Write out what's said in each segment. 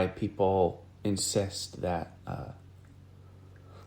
people insist that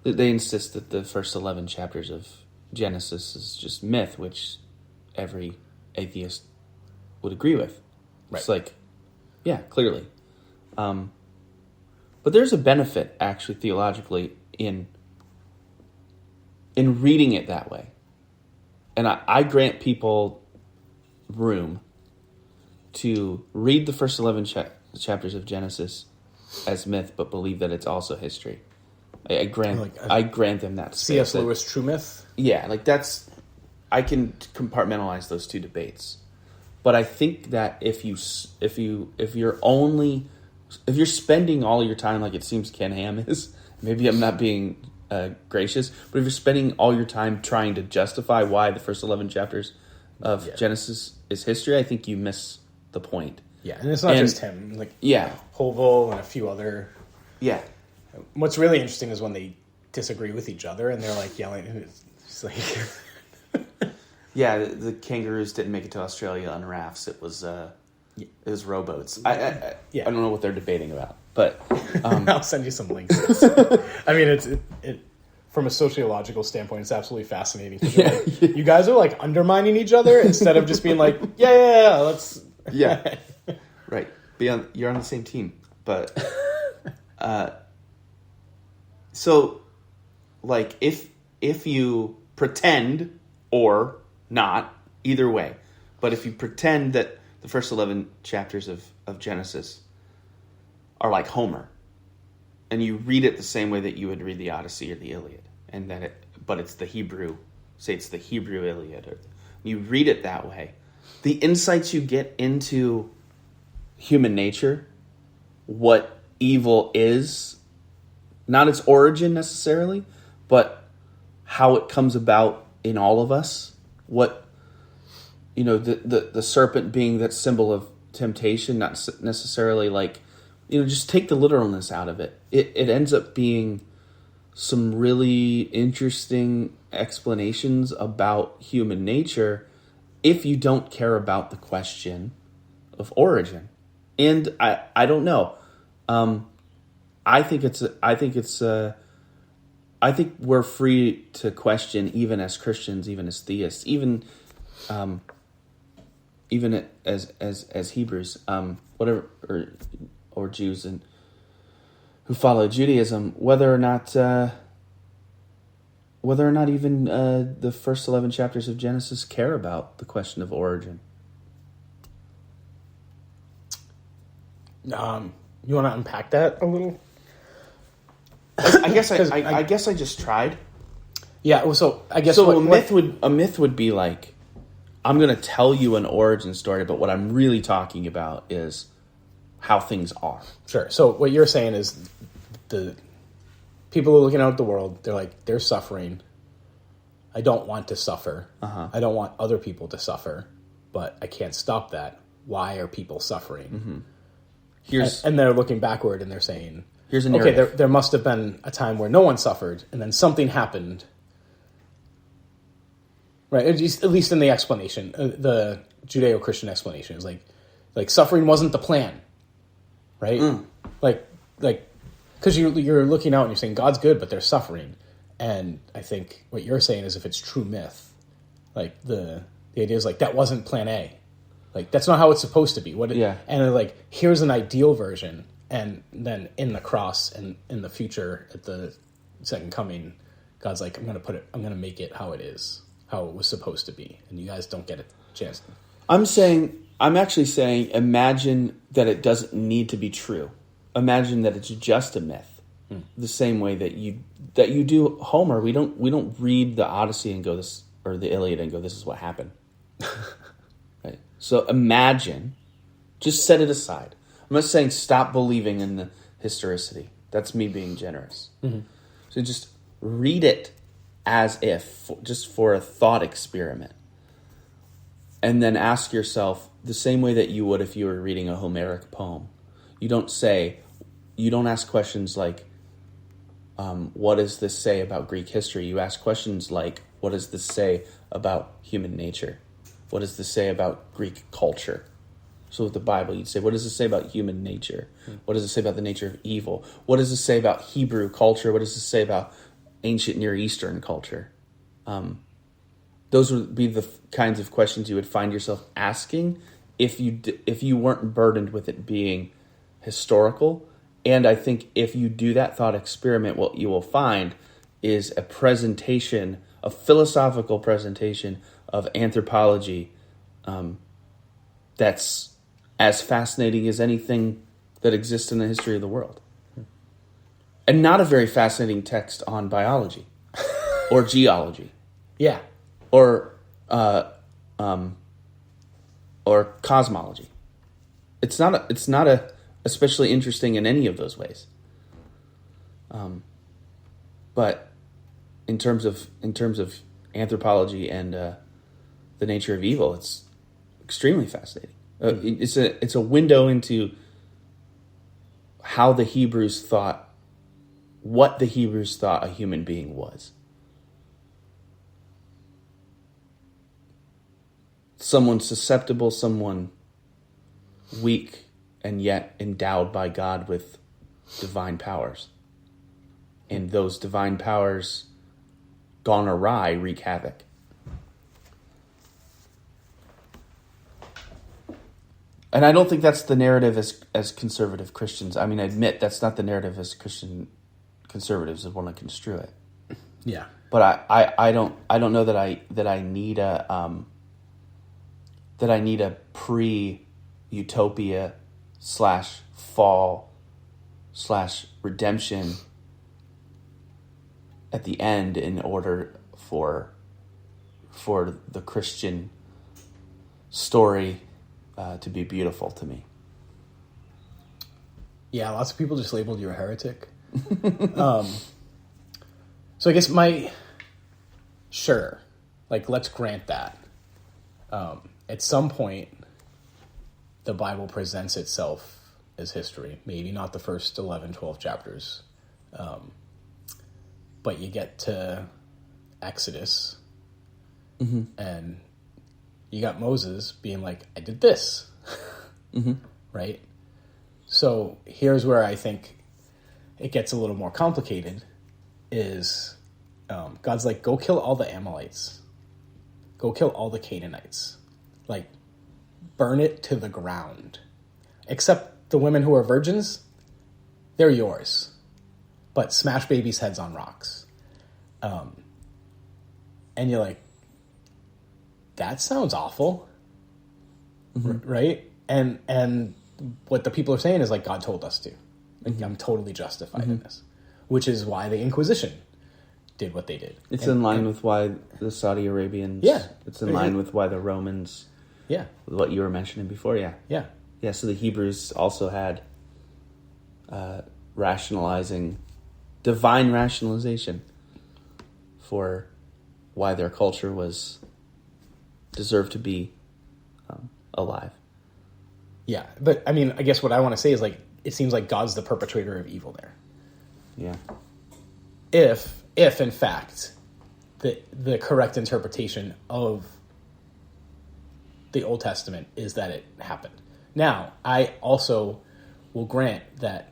they insist that the first 11 chapters of Genesis is just myth, which every atheist would agree with. Right. It's like, yeah, clearly. But there's a benefit, actually, theologically, in reading it that way. And I grant people room to read the first 11 chapters of Genesis as myth, but believe that it's also history. I grant them that space. C.S. Lewis true myth? Yeah, like that's... I can compartmentalize those two debates. But I think that if you're spending all your time, like it seems Ken Ham is, maybe I'm not being gracious, but if you're spending all your time trying to justify why the first 11 chapters of Genesis is history, I think you miss the point. Yeah, and it's not just him. Like, yeah, Hovell and a few other. Yeah. What's really interesting is when they disagree with each other and they're like yelling. It's like, yeah, the kangaroos didn't make it to Australia on rafts. It was rowboats. I don't know what they're debating about, but I'll send you some links. I mean, it from a sociological standpoint, it's absolutely fascinating. Like, you guys are like undermining each other instead of just being like, let's. Yeah. Right. You're on the same team. But so like if you pretend or not, either way, but if you pretend that the first 11 chapters of Genesis are like Homer, and you read it the same way that you would read the Odyssey or the Iliad, but it's the Hebrew, say it's the Hebrew Iliad, or you read it that way, the insights you get into human nature, what evil is, not its origin necessarily, but how it comes about in all of us, what, the serpent being that symbol of temptation, not necessarily like, just take the literalness out of it. It ends up being some really interesting explanations about human nature if you don't care about the question of origin. And I don't know. I think we're free to question, even as Christians, even as theists, even as Hebrews, whatever, or Jews and who follow Judaism, whether or not even the first 11 chapters of Genesis care about the question of origin. You want to unpack that a little? I guess I just tried. Yeah. Well, so I guess a myth would be like, I'm going to tell you an origin story, but what I'm really talking about is how things are. Sure. So what you're saying is the people are looking out at the world. They're like, they're suffering. I don't want to suffer. I don't want other people to suffer, but I can't stop that. Why are people suffering? Mm-hmm. And they're looking backward and they're saying, here's a narrative. Okay, there must have been a time where no one suffered, and then something happened. Right, at least in the explanation, the Judeo-Christian explanation is like suffering wasn't the plan, right? Like because you're looking out and you're saying God's good, but there's suffering, and I think what you're saying is if it's true myth, like the idea is like that wasn't plan A, like that's not how it's supposed to be. And like here's an ideal version, and then in the cross and in the future at the second coming, God's like I'm gonna make it how it is. How it was supposed to be, and you guys don't get a chance. I'm actually saying, imagine that it doesn't need to be true. Imagine that it's just a myth. The same way that you do Homer. We don't read the Odyssey and go this, or the Iliad and go, this is what happened. Right? So imagine, just set it aside. I'm not saying stop believing in the historicity. That's me being generous. Mm-hmm. So just read it as if, just for a thought experiment. And then ask yourself, the same way that you would if you were reading a Homeric poem. You don't ask questions like, what does this say about Greek history? You ask questions like, what does this say about human nature? What does this say about Greek culture? So with the Bible, you'd say, what does it say about human nature? What does it say about the nature of evil? What does it say about Hebrew culture? What does it say about ancient Near Eastern culture? Those would be the kinds of questions you would find yourself asking if you weren't burdened with it being historical. And I think if you do that thought experiment, what you will find is a philosophical presentation of anthropology that's as fascinating as anything that exists in the history of the world. And not a very fascinating text on biology or geology. Yeah. Or cosmology. It's not especially interesting in any of those ways. But in terms of anthropology and the nature of evil, it's extremely fascinating. It's a window into how the Hebrews thought, what the Hebrews thought a human being was. Someone susceptible, someone weak, and yet endowed by God with divine powers. And those divine powers, gone awry, wreak havoc. And I don't think that's the narrative as conservative Christians. I mean, I admit that's not the narrative as Christian conservatives would want to construe it. Yeah. But I don't know that I need a pre-utopia /fall /redemption at the end in order for the Christian story to be beautiful to me. Yeah, lots of people just labeled you a heretic. So I guess let's grant that. At some point, the Bible presents itself as history. Maybe not the first 11, 12 chapters. But you get to Exodus, and you got Moses being like, I did this. Right? So here's where I think it gets a little more complicated, is God's like, go kill all the Amalekites. Go kill all the Canaanites. Like, burn it to the ground. Except the women who are virgins, they're yours. But smash babies' heads on rocks. And you're like, that sounds awful. Right? And what the people are saying is like, God told us to. Like, I'm totally justified in this. Which is why the Inquisition did what they did. It's in line with why the Saudi Arabians... Yeah. It's in line with why the Romans... Yeah. What you were mentioning before, yeah. Yeah. Yeah, so the Hebrews also had divine rationalization for why their culture deserved to be alive. Yeah, but I mean, I guess what I want to say is like, it seems like God's the perpetrator of evil there. Yeah. If in fact, the correct interpretation of the Old Testament is that it happened. Now, I also will grant that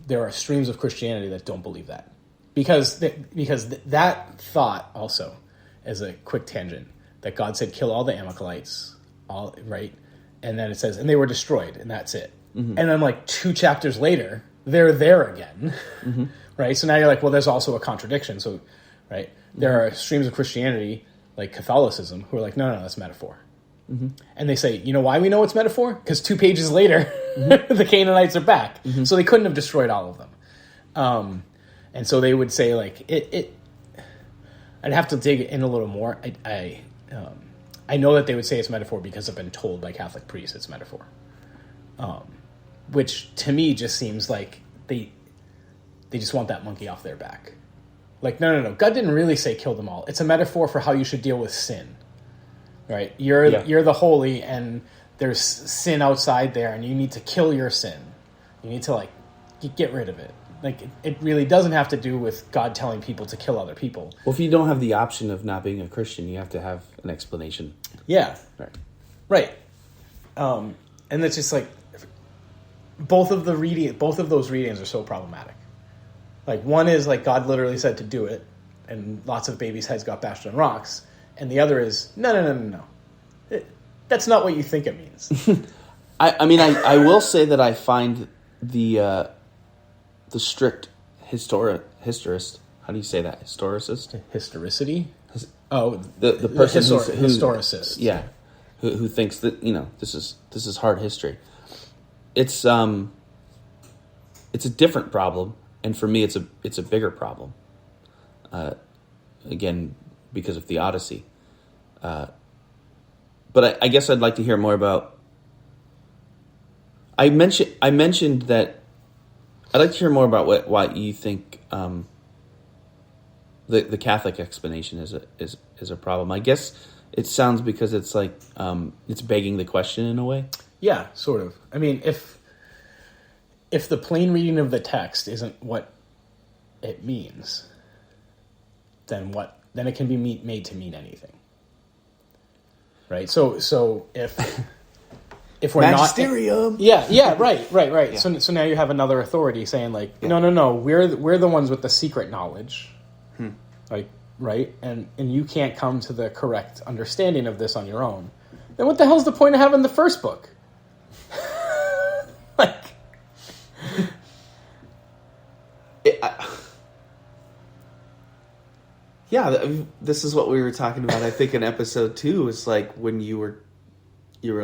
there are streams of Christianity that don't believe that. Because that thought also, as a quick tangent, that God said, kill all the Amalekites, all right? And then it says, and they were destroyed, and that's it. And then like 2 chapters later, they're there again, right? So now you're like, well, there's also a contradiction. So, right, there are streams of Christianity, like Catholicism, who are like, no, that's metaphor. And they say, you know why we know it's metaphor? Because 2 pages later, the Canaanites are back. So they couldn't have destroyed all of them. And so they would say, like, I'd have to dig in a little more. I know that they would say it's metaphor because I've been told by Catholic priests it's metaphor. Which to me just seems like they just want that monkey off their back. Like, no. God didn't really say kill them all. It's a metaphor for how you should deal with sin. Right? You're the holy, and there's sin outside there, and you need to kill your sin. You need to, like, get rid of it. Like, it really doesn't have to do with God telling people to kill other people. Well, if you don't have the option of not being a Christian, you have to have an explanation. Yeah. Right. And it's just like both of those readings are so problematic. Like one is like God literally said to do it, and lots of babies' heads got bashed on rocks, and the other is no. That's not what you think it means. I will say that I find the strict historist. How do you say that? Historicist? Historicity? The person historicist. Yeah, who thinks that this is hard history. It's a different problem, and for me, it's a bigger problem. Again, because of the Odyssey. But I guess I'd like to hear more about. I mentioned that I'd like to hear more about why you think the Catholic explanation is a problem. I guess it sounds because it's like it's begging the question in a way. Yeah, sort of. I mean, if the plain reading of the text isn't what it means, then what? Then it can be made to mean anything. Right. So if we're Magisterium. Right. Yeah. So now you have another authority saying like, no, we're the ones with the secret knowledge, like, right, and you can't come to the correct understanding of this on your own. Then what the hell's the point of having the first book? Like, this is what we were talking about. I think in episode 2 is like when you were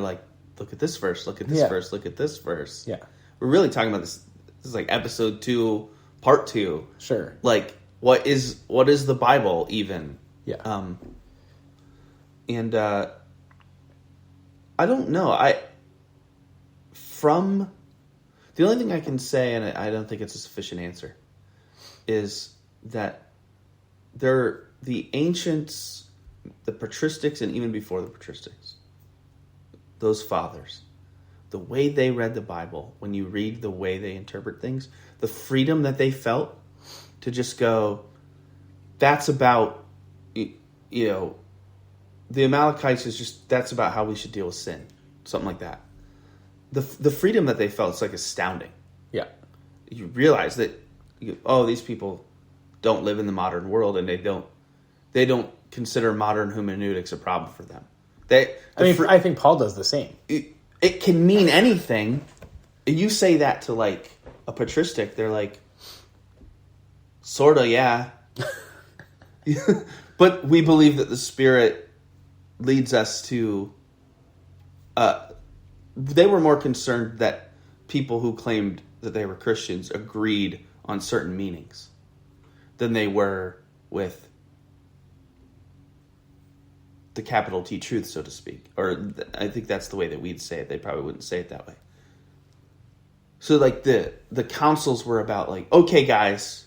like, look at this verse, look at this verse, look at this verse. Yeah, we're really talking about this. This is like episode 2, part 2. Sure. Like, what is the Bible even? Yeah. And I don't know. The only thing I can say, and I don't think it's a sufficient answer, is that the ancients, the patristics, and even before the patristics, those fathers, the way they read the Bible, when you read the way they interpret things, the freedom that they felt to just go, that's about, the Amalekites is just, that's about how we should deal with sin. Something like that. The freedom that they felt is like astounding. Yeah. You realize that, these people don't live in the modern world, and they don't consider modern hermeneutics a problem for them. I think Paul does the same. It can mean anything. You say that to like a patristic, they're like, sorta, yeah. But we believe that the Spirit leads us to. They were more concerned that people who claimed that they were Christians agreed on certain meanings than they were with the capital T truth, so to speak. Or I think that's the way that we'd say it. They probably wouldn't say it that way. So like the councils were about like, okay, guys,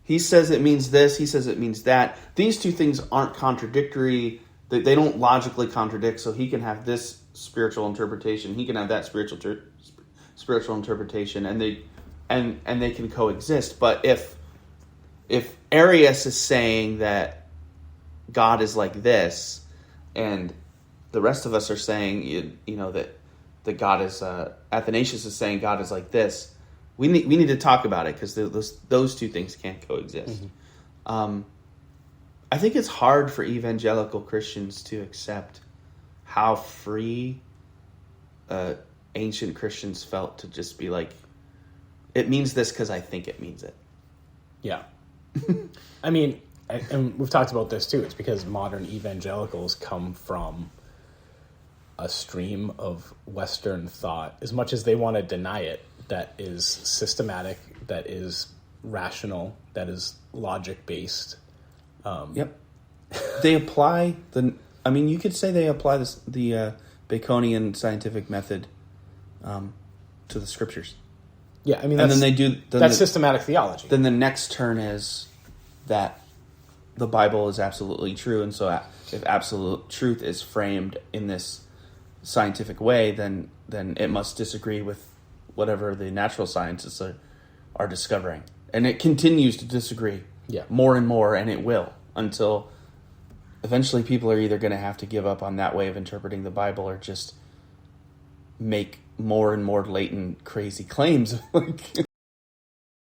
he says it means this, he says it means that. These two things aren't contradictory. They don't logically contradict, so he can have this spiritual interpretation, he can have that spiritual interpretation, and they can coexist. But if Arius is saying that God is like this, and the rest of us are saying that God is Athanasius is saying God is like this, we need to talk about it, because those two things can't coexist. Mm-hmm. I think it's hard for evangelical Christians to accept how free ancient Christians felt to just be like, it means this because I think it means it. Yeah. I mean, and we've talked about this too, it's because modern evangelicals come from a stream of Western thought, as much as they want to deny it, that is systematic, that is rational, that is logic-based. Yep. They apply you could say they apply the Baconian scientific method to the scriptures. Yeah, I mean, and then they do that's systematic theology. Then the next turn is that the Bible is absolutely true, and so if absolute truth is framed in this scientific way, then it must disagree with whatever the natural sciences are discovering, and it continues to disagree. Yeah. More and more, and it will, until eventually people are either going to have to give up on that way of interpreting the Bible, or just make more and more latent crazy claims. Like